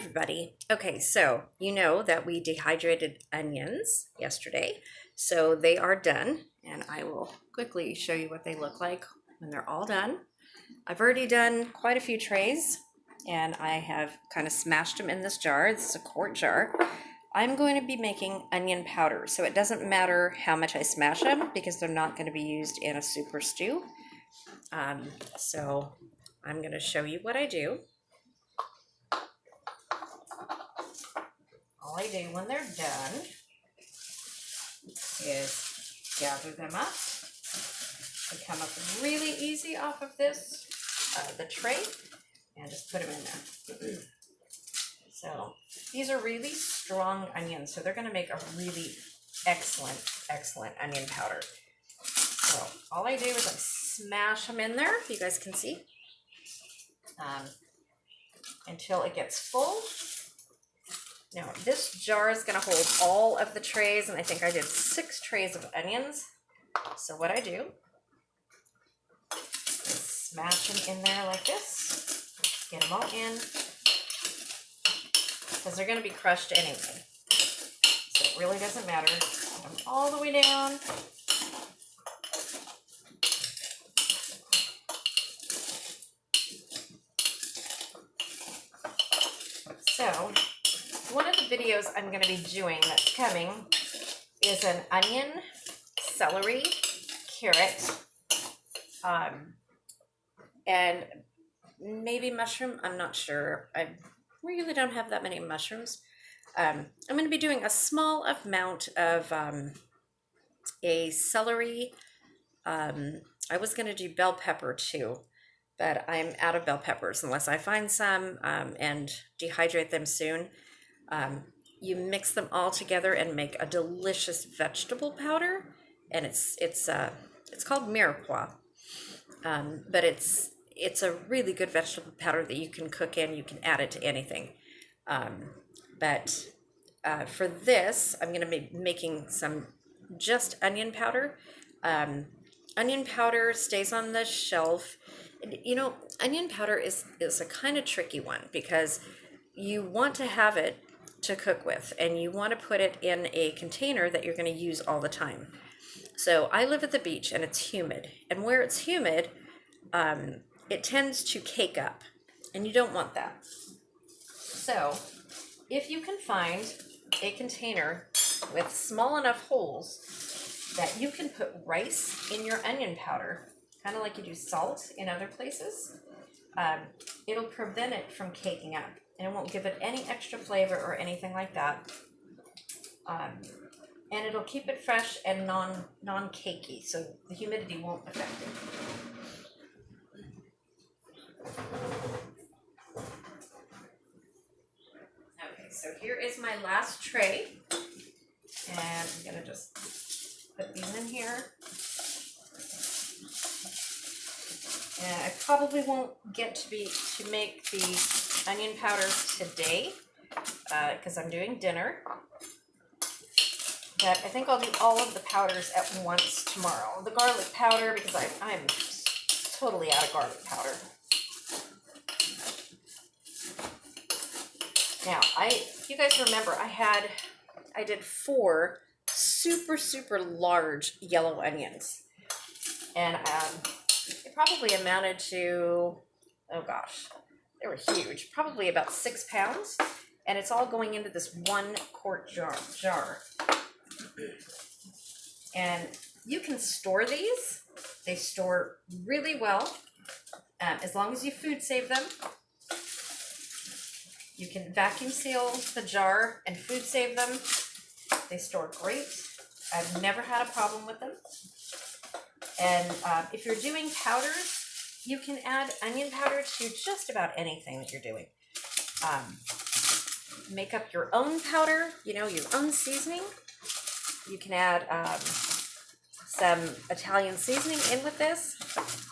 everybody. Okay, so you know that we dehydrated onions yesterday, so they are done, and I will quickly show you what they look like when they're all done. I've already done quite a few trays, and I have kind of smashed them in this jar. This is a quart jar. I'm going to be making onion powder, so it doesn't matter how much I smash them because they're not going to be used in a soup or stew. So I'm going to show you what I do. All I do when they're done is gather them up. They come up really easy off of this, the tray, and just put them in there. So these are really strong onions, so they're going to make a really excellent onion powder. So all I do is I smash them in there, you guys can see, until it gets full. Now, this jar is going to hold all of the trays, and I think I did 6 trays of onions. So what I do is smash them in there like this, get them all in, because they're going to be crushed anyway. So it really doesn't matter. Put them all the way down. So one of the videos I'm going to be doing that's coming is an onion, celery, carrot, and maybe mushroom. I'm not sure. I really don't have that many mushrooms. I'm going to be doing a small amount of a celery. I was going to do bell pepper too, but I'm out of bell peppers unless I find some and dehydrate them soon. You mix them all together and make a delicious vegetable powder, and it's called mirepoix, but it's a really good vegetable powder that you can cook in. You can add it to anything, but for this, I'm going to be making some just onion powder. Onion powder stays on the shelf. You know, onion powder is a kind of tricky one because you want to have it to cook with, and you want to put it in a container that you're going to use all the time. So I live at the beach and it's humid, and where it's humid, it tends to cake up, and you don't want that. So if you can find a container with small enough holes that you can put rice in your onion powder, kind of like you do salt in other places, it'll prevent it from caking up, and it won't give it any extra flavor or anything like that. And it'll keep it fresh and non-cakey, so the humidity won't affect it. Okay, so here is my last tray, and I'm gonna just put these in here. And I probably won't get to make the onion powders today because I'm doing dinner. But I think I'll do all of the powders at once tomorrow. The garlic powder, because I'm totally out of garlic powder. Now, you guys remember I did 4 super large yellow onions, and it probably amounted to, oh gosh, they were huge, probably about 6 pounds, and it's all going into this 1 quart jar. And you can store these. They store really well, as long as you food save them. You can vacuum seal the jar and food save them. They store great. I've never had a problem with them. And if you're doing powders, you can add onion powder to just about anything that you're doing. Make up your own powder, your own seasoning. You can add some Italian seasoning in with this,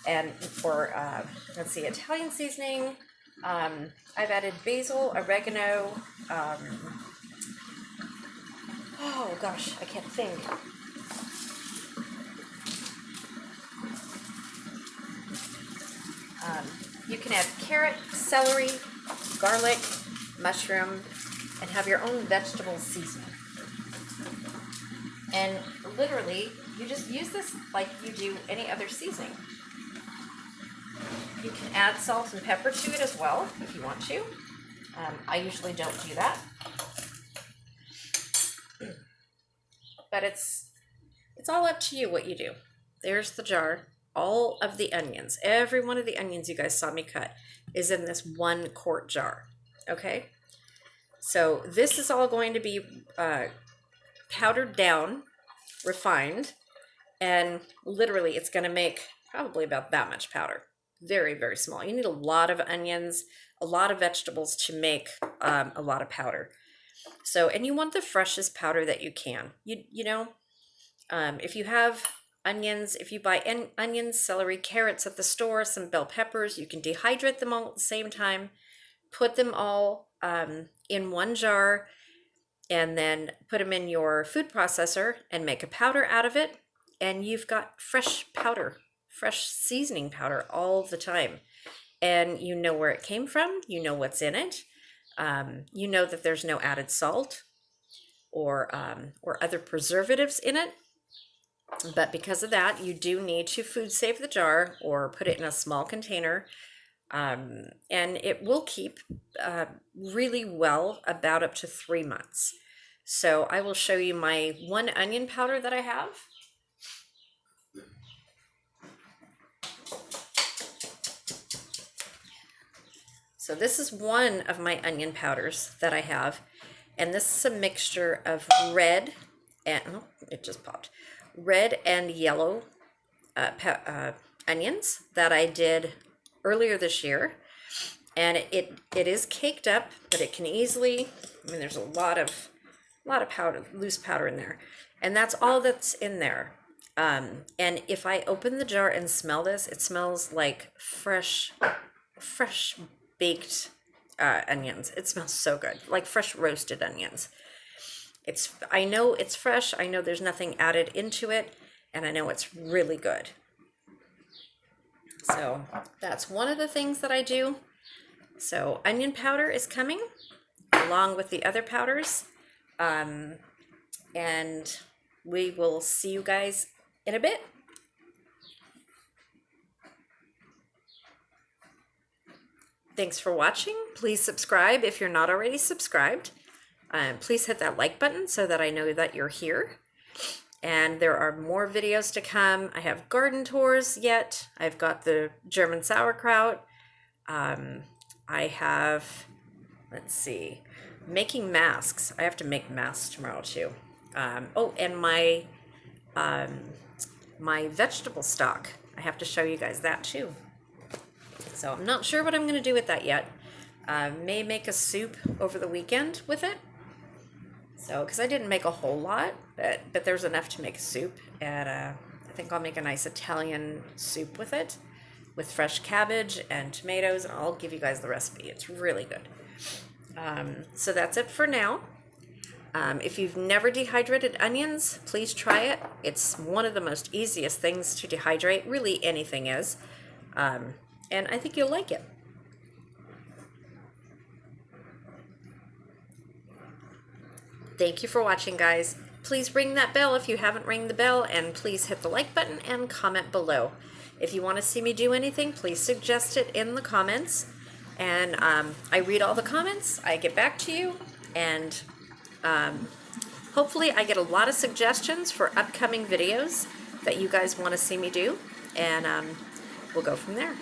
let's see, Italian seasoning. I've added basil, oregano. Oh gosh, I can't think. You can add carrot, celery, garlic, mushroom, and have your own vegetable seasoning. And literally, you just use this like you do any other seasoning. You can add salt and pepper to it as well if you want to. I usually don't do that. But it's all up to you what you do. There's the jar. All of the onions, every one of the onions you guys saw me cut is in this 1 quart jar. Okay? So this is all going to be powdered down, refined, and literally it's going to make probably about that much powder. Very, very small. You need a lot of onions, a lot of vegetables to make a lot of powder. So, and you want the freshest powder that you can. You know, if you have onions, if you buy onions, celery, carrots at the store, some bell peppers, you can dehydrate them all at the same time, put them all in 1 jar, and then put them in your food processor and make a powder out of it. And you've got fresh powder, fresh seasoning powder all the time. And you know where it came from. You know what's in it. You know that there's no added salt or other preservatives in it. But because of that, you do need to food save the jar or put it in a small container. And it will keep really well, about up to 3 months. So I will show you my 1 onion powder that I have. So this is one of my onion powders that I have. And this is a mixture of red and, oh, it just popped. Red and yellow onions that I did earlier this year. And it is caked up, but it can easily, I mean, there's a lot of powder, loose powder in there. And that's all that's in there. And if I open the jar and smell this, it smells like fresh baked onions. It smells so good, like fresh roasted onions. I know it's fresh. I know there's nothing added into it, and I know it's really good. So that's one of the things that I do. So onion powder is coming along with the other powders. And we will see you guys in a bit. Thanks for watching. Please subscribe if you're not already subscribed. Please hit that like button so that I know that you're here. And there are more videos to come. I have garden tours yet. I've got the German sauerkraut. I have, let's see, making masks. I have to make masks tomorrow too. Oh, and my vegetable stock. I have to show you guys that too. So I'm not sure what I'm going to do with that yet. May make a soup over the weekend with it. So, because I didn't make a whole lot, but there's enough to make a soup. And I think I'll make a nice Italian soup with it, with fresh cabbage and tomatoes. And I'll give you guys the recipe. It's really good. So that's it for now. If you've never dehydrated onions, please try it. It's one of the most easiest things to dehydrate. Really, anything is. And I think you'll like it. Thank you for watching, guys. Please ring that bell if you haven't rang the bell, and please hit the like button and comment below. If you want to see me do anything, please suggest it in the comments. And I read all the comments, I get back to you, and hopefully I get a lot of suggestions for upcoming videos that you guys want to see me do, and we'll go from there.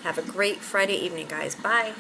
Have a great Friday evening, guys. Bye.